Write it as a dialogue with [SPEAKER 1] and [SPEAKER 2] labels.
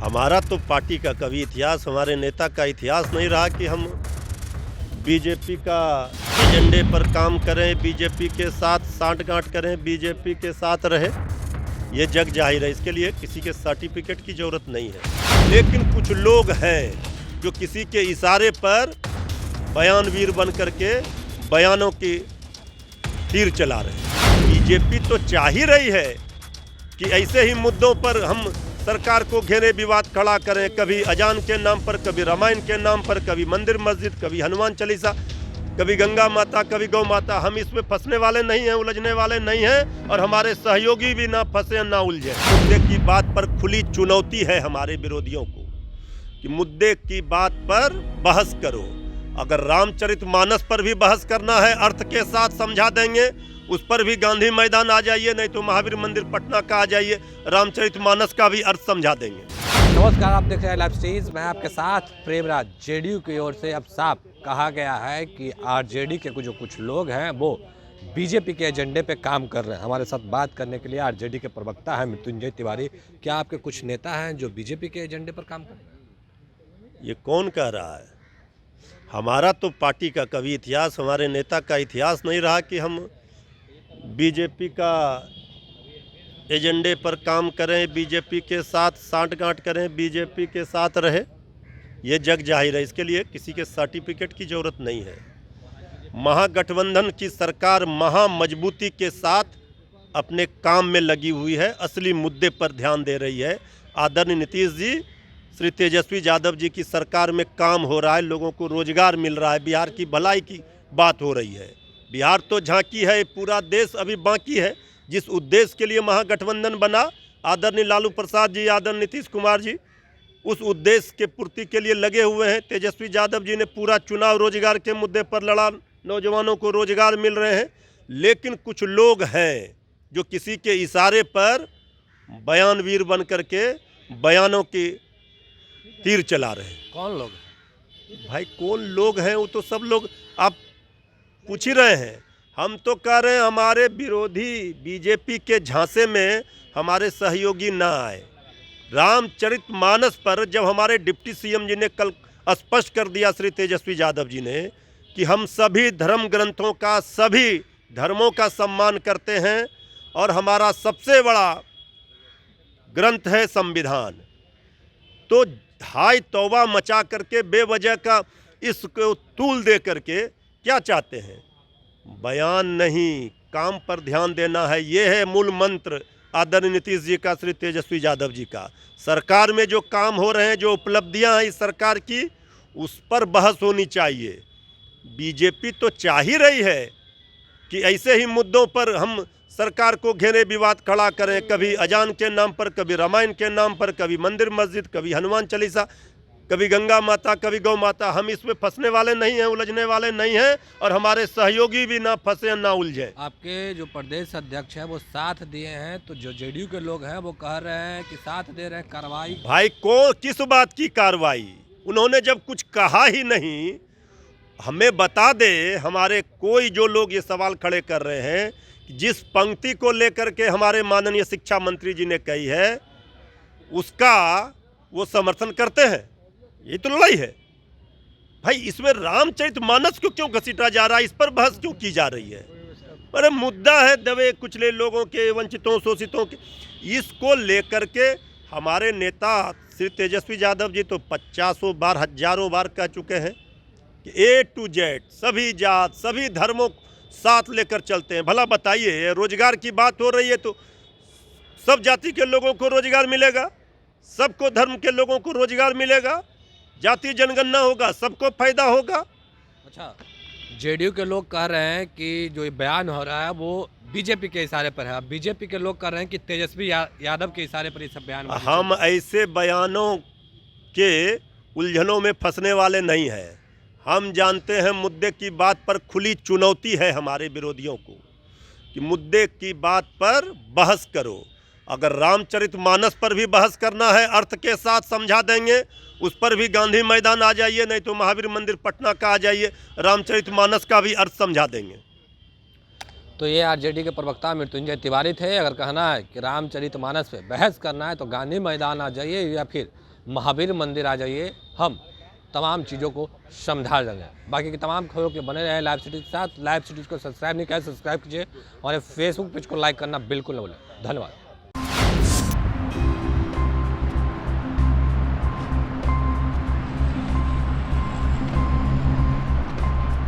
[SPEAKER 1] हमारा तो पार्टी का कभी इतिहास, हमारे नेता का इतिहास नहीं रहा कि हम बीजेपी का एजेंडे पर काम करें, बीजेपी के साथ सांठगांठ करें, बीजेपी के साथ रहे। ये जग जाहिर है, इसके लिए किसी के सर्टिफिकेट की ज़रूरत नहीं है। लेकिन कुछ लोग हैं जो किसी के इशारे पर बयानवीर बन करके बयानों की तीर चला रहे हैं। बीजेपी तो चाह ही रही है कि ऐसे ही मुद्दों पर हम सरकार को घेरे, विवाद खड़ा करें, कभी अजान के नाम पर, कभी रामायण के नाम पर, कभी मंदिर मस्जिद, कभी हनुमान चालीसा, कभी गंगा माता, कभी गौ माता। हम इसमें फंसने वाले नहीं हैं, उलझने वाले नहीं हैं, और हमारे सहयोगी भी ना फंसे ना उलझे। मुद्दे की बात पर खुली चुनौती है हमारे विरोधियों को कि मुद्दे की बात पर बहस करो। अगर रामचरितमानस पर भी बहस करना है, अर्थ के साथ समझा देंगे, उस पर भी गांधी मैदान आ जाइए, नहीं तो महावीर मंदिर पटना का आ जाइए, रामचरितमानस का भी अर्थ समझा देंगे।
[SPEAKER 2] नमस्कार, आप देख रहे हैं लाइव स्टेज। मैं आपके साथ प्रेमराज। जेडीयू की ओर से अब साफ कहा गया है कि आरजेडी के जो कुछ लोग हैं वो बीजेपी के एजेंडे पे काम कर रहे हैं। हमारे साथ बात करने के लिए आरजेडी के प्रवक्ता हैं मृत्युंजय तिवारी। क्या आपके कुछ नेता हैं जो बीजेपी के एजेंडे पर काम कर रहे हैं?
[SPEAKER 1] ये कौन कह रहा है? हमारा तो पार्टी का कभी इतिहास, हमारे नेता का इतिहास नहीं रहा कि हम बीजेपी का एजेंडे पर काम करें, बीजेपी के साथ सांठगांठ करें, बीजेपी के साथ रहे। ये जग जाहिर है, इसके लिए किसी के सर्टिफिकेट की ज़रूरत नहीं है। महागठबंधन की सरकार महा मजबूती के साथ अपने काम में लगी हुई है, असली मुद्दे पर ध्यान दे रही है। आदरणीय नीतीश जी, श्री तेजस्वी यादव जी की सरकार में काम हो रहा है, लोगों को रोजगार मिल रहा है, बिहार की भलाई की बात हो रही है। बिहार तो झांकी है, पूरा देश अभी बाकी है। जिस उद्देश्य के लिए महागठबंधन बना, आदरणीय लालू प्रसाद जी, आदरणीय नीतीश कुमार जी उस उद्देश्य के पूर्ति के लिए लगे हुए हैं। तेजस्वी यादव जी ने पूरा चुनाव रोजगार के मुद्दे पर लड़ा, नौजवानों को रोजगार मिल रहे हैं। लेकिन कुछ लोग हैं जो किसी के इशारे पर बयानवीर बन करके बयानों की तीर चला रहे हैं।
[SPEAKER 2] कौन लोग?
[SPEAKER 1] भाई कौन लोग हैं? वो तो सब लोग आप पूछ ही रहे हैं। हम तो कह रहे हैं हमारे विरोधी बीजेपी के झांसे में हमारे सहयोगी ना आए। रामचरितमानस पर जब हमारे डिप्टी सीएम जी ने कल स्पष्ट कर दिया, श्री तेजस्वी यादव जी ने, कि हम सभी धर्म ग्रंथों का, सभी धर्मों का सम्मान करते हैं और हमारा सबसे बड़ा ग्रंथ है संविधान, तो हाय तौबा मचा करके बेवजह का इसको तूल दे करके क्या चाहते हैं? बयान नहीं, काम पर ध्यान देना है। ये है मूल मंत्र आदरणीय नीतीश जी का, श्री तेजस्वी यादव जी का। सरकार में जो काम हो रहे हैं, जो उपलब्धियां हैं इस सरकार की, उस पर बहस होनी चाहिए। बीजेपी तो चाह ही रही है कि ऐसे ही मुद्दों पर हम सरकार को घेरे, विवाद खड़ा करें, कभी अजान के नाम पर, कभी रामायण के नाम पर, कभी मंदिर मस्जिद, कभी हनुमान चालीसा, कभी गंगा माता, कभी गौ माता। हम इसमें फंसने वाले नहीं हैं, उलझने वाले नहीं हैं, और हमारे सहयोगी भी ना फंसे ना उलझे।
[SPEAKER 2] आपके जो प्रदेश अध्यक्ष हैं वो साथ दिए हैं, तो जो जेडीयू के लोग हैं वो कह रहे हैं कि साथ दे रहे हैं कार्रवाई।
[SPEAKER 1] भाई किस बात की कार्रवाई? उन्होंने जब कुछ कहा ही नहीं, हमें बता दे। हमारे कोई जो लोग ये सवाल खड़े कर रहे हैं, जिस पंक्ति को लेकर के हमारे माननीय शिक्षा मंत्री जी ने कही है, उसका वो समर्थन करते हैं। ये तो लड़ाई है भाई। इसमें रामचरितमानस को क्यों घसीटा जा रहा है? इस पर बहस क्यों की जा रही है? अरे मुद्दा है दबे कुचले लोगों के, वंचितों, शोषितों के। इसको लेकर के हमारे नेता श्री तेजस्वी यादव जी तो 50 बार, हजारों बार कह चुके हैं कि A to Z सभी जात, सभी धर्मों साथ लेकर चलते हैं। भला बताइए, रोजगार की बात हो रही है तो सब जाति के लोगों को रोजगार मिलेगा, सबको धर्म के लोगों को रोजगार मिलेगा, जाति जनगणना होगा, सबको फायदा होगा।
[SPEAKER 2] अच्छा, जेडीयू के लोग कह रहे हैं कि जो ये बयान हो रहा है वो बीजेपी के इशारे पर है। अब बीजेपी के लोग कह रहे हैं कि तेजस्वी यादव के इशारे पर ये सब बयान।
[SPEAKER 1] हम ऐसे बयानों के उलझनों में फंसने वाले नहीं हैं। हम जानते हैं मुद्दे की बात पर खुली चुनौती है हमारे विरोधियों को कि मुद्दे की बात पर बहस करो। अगर रामचरितमानस पर भी बहस करना है, अर्थ के साथ समझा देंगे, उस पर भी गांधी मैदान आ जाइए, नहीं तो महावीर मंदिर पटना का आ जाइए, रामचरितमानस का भी अर्थ समझा देंगे।
[SPEAKER 2] तो ये आरजेडी के प्रवक्ता मृत्युंजय तिवारी थे। अगर कहना है कि रामचरितमानस पे बहस करना है तो गांधी मैदान आ जाइए या फिर महावीर मंदिर आ जाइए, हम तमाम चीज़ों को समझा देंगे। बाकी की तमाम खबरों के बने रहे लाइव सिटीज़ के साथ। लाइव सिटीज़ को सब्सक्राइब नहीं किया, सब्सक्राइब कीजिए और फेसबुक पेज को लाइक करना बिल्कुल न भूलें। धन्यवाद।